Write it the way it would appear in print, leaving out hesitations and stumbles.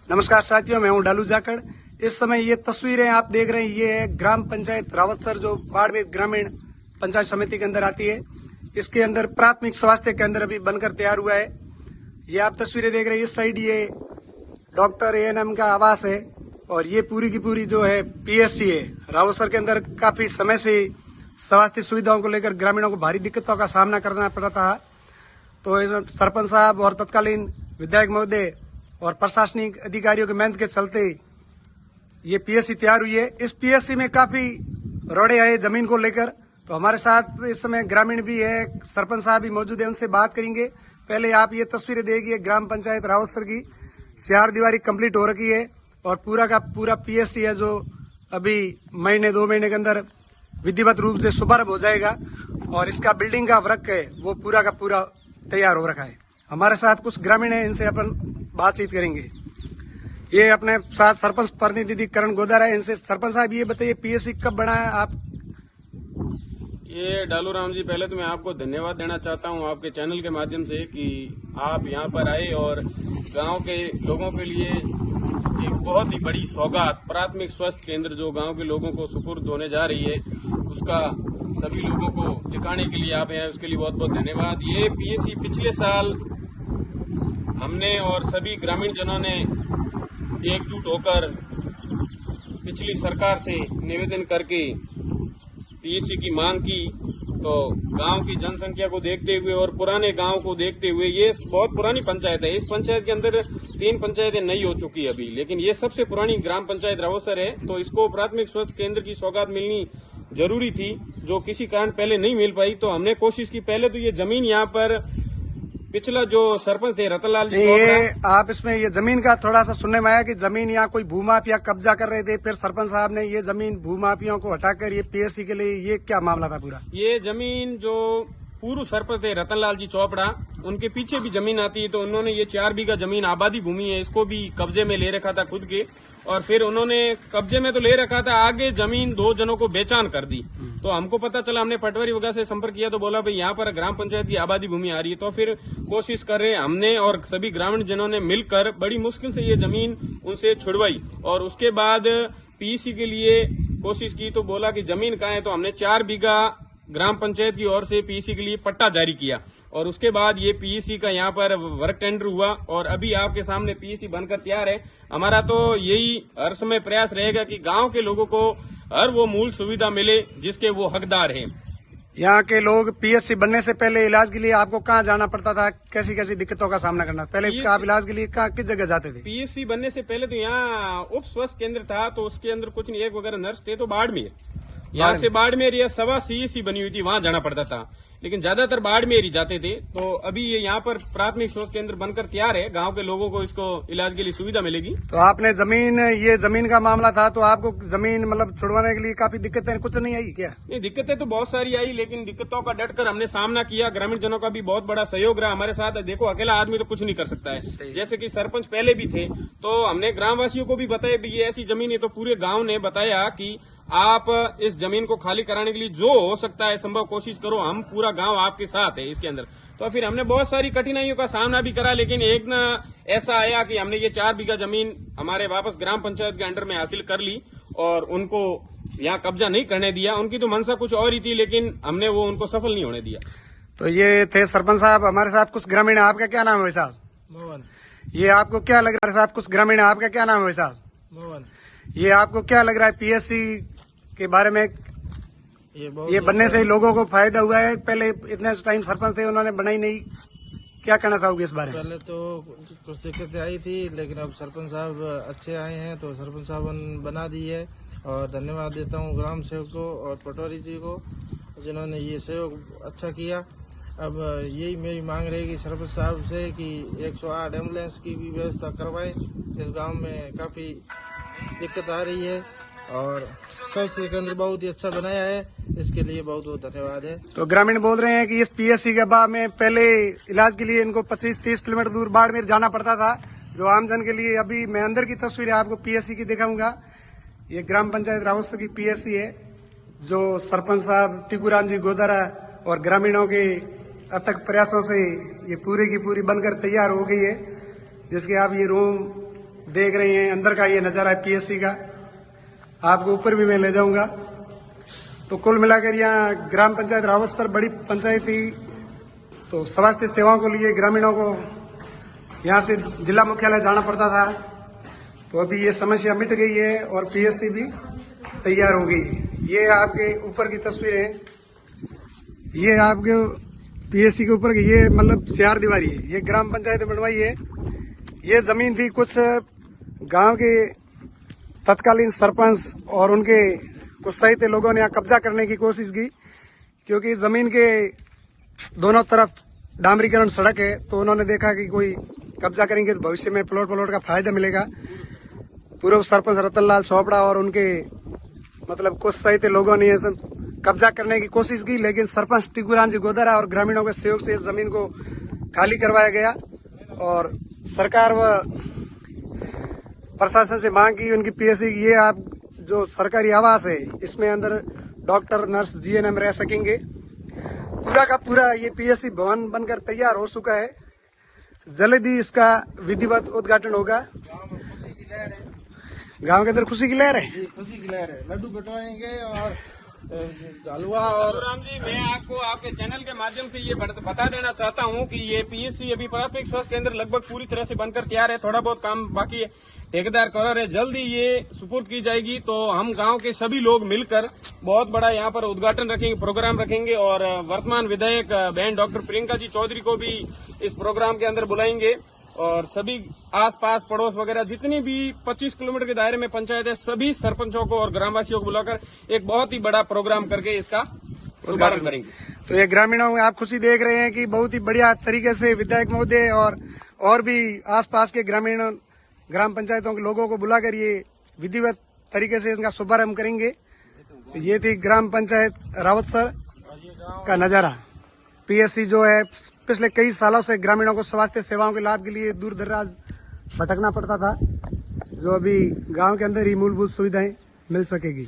नमस्कार साथियों, मैं हूं डालू जाखड़। इस समय ये तस्वीरें आप देख रहे हैं, ये है ग्राम पंचायत रावतसर जो बाड़मेर ग्रामीण पंचायत समिति के अंदर आती है। इसके अंदर प्राथमिक स्वास्थ्य केंद्र अभी बनकर तैयार हुआ है। ये आप तस्वीरें देख रहे हैं, इस साइड ये डॉक्टर ANM का आवास है और ये पूरी की पूरी जो है PSC है। रावतसर के अंदर काफी समय से स्वास्थ्य सुविधाओं को लेकर ग्रामीणों को भारी दिक्कतों का सामना करना पड़ा था। तो सरपंच साहब और तत्कालीन विधायक महोदय और प्रशासनिक अधिकारियों की मेहनत के चलते ये PSC तैयार हुई है। इस PSC में काफी रोड़े आए जमीन को लेकर। तो हमारे साथ इस समय ग्रामीण भी है, सरपंच साहब भी मौजूद है, उनसे बात करेंगे। पहले आप ये तस्वीरें देखिए, ग्राम पंचायत रावतसर की 4 दीवारी कंप्लीट हो रखी है और पूरा का पूरा PSC है जो अभी महीने 2 महीने के अंदर विधिवत रूप से शुभारंभ हो जाएगा और इसका बिल्डिंग का वर्क है वो पूरा का पूरा तैयार हो रखा है। हमारे साथ कुछ ग्रामीण है, इनसे अपन बातचीत करेंगे। ये अपने साथ सरपंच प्रतिनिधि करण गोदारा है, इनसे सरपंच साहब ये बताइए PSC कब बना है आप? ये डालू राम जी, पहले तो मैं आपको धन्यवाद देना चाहता हूँ आपके चैनल के माध्यम से कि आप यहाँ पर आए और गांव के लोगों के लिए एक बहुत ही बड़ी सौगात प्राथमिक स्वास्थ्य केंद्र जो गांव के लोगों को सुपुर्द होने जा रही है उसका सभी लोगों को दिखाने के लिए आप हैं, उसके लिए बहुत बहुत धन्यवाद। ये PSC पिछले साल हमने और सभी ग्रामीण जनों ने एकजुट होकर पिछली सरकार से निवेदन करके PSC की मांग की। तो गांव की जनसंख्या को देखते हुए और पुराने गांव को देखते हुए, ये बहुत पुरानी पंचायत है। इस पंचायत के अंदर 3 पंचायतें नई हो चुकी है अभी, लेकिन ये सबसे पुरानी ग्राम पंचायत रावतसर है। तो इसको प्राथमिक स्वास्थ्य केंद्र की सौगात मिलनी जरूरी थी, जो किसी कारण पहले नहीं मिल पाई। तो हमने कोशिश की, पहले तो ये जमीन यहाँ पर पिछला जो सरपंच थे रतनलाल जी, ये आप इसमें ये जमीन का थोड़ा सा सुनने में आया कि जमीन यहाँ कोई भूमाफिया कब्जा कर रहे थे, फिर सरपंच साहब ने ये जमीन भूमाफियाओं को हटाकर ये PSC के लिए, ये क्या मामला था पूरा? ये जमीन जो पूर्व सरपंच थे रतनलाल जी चोपड़ा, उनके पीछे भी जमीन आती है। तो उन्होंने ये 4 बीघा जमीन आबादी भूमि है, इसको भी कब्जे में ले रखा था खुद के, और फिर उन्होंने कब्जे में तो ले रखा था, आगे जमीन 2 जनों को बेचान कर दी। तो हमको पता चला, हमने पटवारी वगैरह से संपर्क किया तो बोला भाई यहाँ पर ग्राम पंचायत की आबादी भूमि आ रही है। तो फिर कोशिश कर रहे हमने और सभी ग्रामीण जनों ने मिलकर बड़ी मुश्किल से ये जमीन उनसे छुड़वाई और उसके बाद PSC के लिए कोशिश की। तो बोला कि जमीन कहाँ है, तो हमने 4 बीघा ग्राम पंचायत की ओर से PSC के लिए पट्टा जारी किया और उसके बाद ये PSC का यहाँ पर वर्क टेंडर हुआ और अभी आपके सामने PSC बनकर तैयार है। हमारा तो यही हर समय प्रयास रहेगा कि गांव के लोगों को हर वो मूल सुविधा मिले जिसके वो हकदार हैं। यहाँ के लोग PSC बनने से पहले इलाज के लिए आपको कहाँ जाना पड़ता था, कैसी कैसी दिक्कतों का सामना करना? पहले आप इलाज के लिए कहाँ किस जगह जाते थे? PSC बनने से पहले तो यहाँ उप स्वास्थ्य केंद्र था, तो उसके अंदर कुछ नहीं, एक वगैरह नर्स थे। तो बाड़मेर, यहाँ से बाड़मेर या सवा CSC बनी हुई थी, वहां जाना पड़ता था, लेकिन ज्यादातर बाड़मेर ही जाते थे। तो अभी ये यहाँ पर प्राथमिक स्वास्थ्य केंद्र बनकर तैयार है, गांव के लोगों को इसको इलाज के लिए सुविधा मिलेगी। तो आपने ये जमीन का मामला था, तो आपको जमीन मतलब छुड़वाने के लिए काफी दिक्कतें कुछ नहीं आई क्या? नहीं, दिक्कतें तो बहुत सारी आई, लेकिन दिक्कतों का डटकर हमने सामना किया। ग्रामीण जनों का भी बहुत बड़ा सहयोग रहा हमारे साथ। देखो, अकेला आदमी तो कुछ नहीं कर सकता है। जैसे कि सरपंच पहले भी थे, तो हमने ग्रामवासियों को भी बताया भी ये ऐसी जमीन है। तो पूरे गाँव ने बताया कि आप इस जमीन को खाली कराने के लिए जो हो सकता है संभव कोशिश करो, हम पूरा गांव आपके साथ है इसके अंदर। तो फिर हमने बहुत सारी कठिनाइयों का सामना भी करा, लेकिन एक न ऐसा आया कि हमने ये 4 बीघा जमीन हमारे वापस ग्राम पंचायत के अंडर में हासिल कर ली और उनको यहाँ कब्जा नहीं करने दिया। उनकी तो मंशा कुछ और ही थी, लेकिन हमने वो उनको सफल नहीं होने दिया। तो ये थे सरपंच साहब। हमारे साथ कुछ ग्रामीण है, आपका क्या नाम है भाई साहब? मोहन। ये आपको क्या लग रहा है? हमारे साथ कुछ ग्रामीण है, आपका क्या नाम है भाई साहब? मोहन। ये आपको क्या लग रहा है PSC के बारे में? ये बनने से लोगों को फायदा हुआ है? पहले इतने टाइम सरपंच थे, उन्होंने बनाई नहीं, क्या कहना चाहोगे इस बारे में? पहले तो कुछ दिक्कतें आई थी, लेकिन अब सरपंच साहब अच्छे आए हैं तो सरपंच साहब बना दी है। और धन्यवाद देता हूँ ग्राम सेवक को और पटवारी जी को, जिन्होंने ये सहयोग अच्छा किया। अब यही मेरी मांग रहेगी सरपंच साहब से कि 108 एम्बुलेंस की भी व्यवस्था करवाएं। इस गांव में काफी दिक्कत आ रही है और स्वास्थ्य केंद्र बहुत ही अच्छा बनाया है, इसके लिए बहुत बहुत धन्यवाद है। तो ग्रामीण बोल रहे हैं कि इस PSC के बाद में पहले इलाज के लिए इनको 25-30 किलोमीटर दूर बाड़मेर जाना पड़ता था, जो आमजन के लिए। अभी मैं अंदर की तस्वीर आपको PSC की दिखाऊंगा। ये ग्राम पंचायत रावतसर की PSC है, जो सरपंच साहब टिकुराम जी गोदारा और ग्रामीणों के अथक प्रयासों से ये पूरी की पूरी बनकर तैयार हो गई है। जिसके आप ये रूम देख रहे हैं अंदर का ये नज़ारा है पीएससी का। आपको ऊपर भी मैं ले जाऊंगा। तो कुल मिलाकर यहाँ ग्राम पंचायत रावतसर बड़ी पंचायत थी, तो स्वास्थ्य सेवाओं को लिए ग्रामीणों को यहाँ से जिला मुख्यालय जाना पड़ता था। तो अभी ये समस्या मिट गई है और पीएससी भी तैयार हो गई। ये आपके ऊपर की तस्वीर है, ये आपके पीएससी के ऊपर की, ये मतलब 4 दीवारी है। ये ग्राम पंचायत में बनवाई है। ये जमीन थी कुछ गांव के तत्कालीन सरपंच और उनके कुछ सहित लोगों ने यहाँ कब्जा करने की कोशिश की, क्योंकि जमीन के दोनों तरफ डामरीकरण सड़क है। तो उन्होंने देखा कि कोई कब्जा करेंगे तो भविष्य में प्लॉट का फायदा मिलेगा। पूर्व सरपंच रतनलाल चोपड़ा और उनके मतलब कुछ सहित लोगों ने कब्जा करने की कोशिश की, लेकिन सरपंच टिकुराम जी गोदरा और ग्रामीणों के सहयोग से इस जमीन को खाली करवाया गया और सरकार व प्रशासन से मांग की उनकी पीएससी। ये आप जो सरकारी आवास है इसमें अंदर डॉक्टर, नर्स, जीएनएम रह सकेंगे। पूरा का पूरा ये पीएससी भवन बनकर तैयार हो चुका है। जल्द ही इसका विधिवत उद्घाटन होगा। गांव के अंदर खुशी की लहर है, खुशी की लहर है। लड्डू बटवाएंगे और हलवा। और राम जी, मैं आपको आपके चैनल के माध्यम से ये बता देना चाहता हूँ कि ये पीएससी अभी प्राथमिक स्वास्थ्य केंद्र लगभग पूरी तरह से बनकर तैयार है। थोड़ा बहुत काम बाकी है, ठेकेदार कर रहे हैं। जल्द ही ये सुपुर्द की जाएगी। तो हम गांव के सभी लोग मिलकर बहुत बड़ा यहाँ पर उद्घाटन रखेंगे, प्रोग्राम रखेंगे और वर्तमान विधायक बहन डॉक्टर प्रियंका जी चौधरी को भी इस प्रोग्राम के अंदर बुलाएंगे और सभी आसपास पड़ोस वगैरह जितनी भी 25 किलोमीटर के दायरे में पंचायत है, सभी सरपंचों को और ग्रामवासियों को बुलाकर एक बहुत ही बड़ा प्रोग्राम करके इसका उद्घाटन करेंगे। तो ये ग्रामीणों में आप खुशी देख रहे हैं कि बहुत ही बढ़िया तरीके से विधायक महोदय और भी आसपास के ग्राम पंचायतों के लोगों को बुलाकर ये विधिवत तरीके से इनका शुभारंभ करेंगे। तो ये थी ग्राम पंचायत रावतसर का नजारा। पीएससी जो है पिछले कई सालों से ग्रामीणों को स्वास्थ्य सेवाओं के लाभ के लिए दूर दराज भटकना पड़ता था, जो अभी गांव के अंदर ही मूलभूत सुविधाएं मिल सकेगी।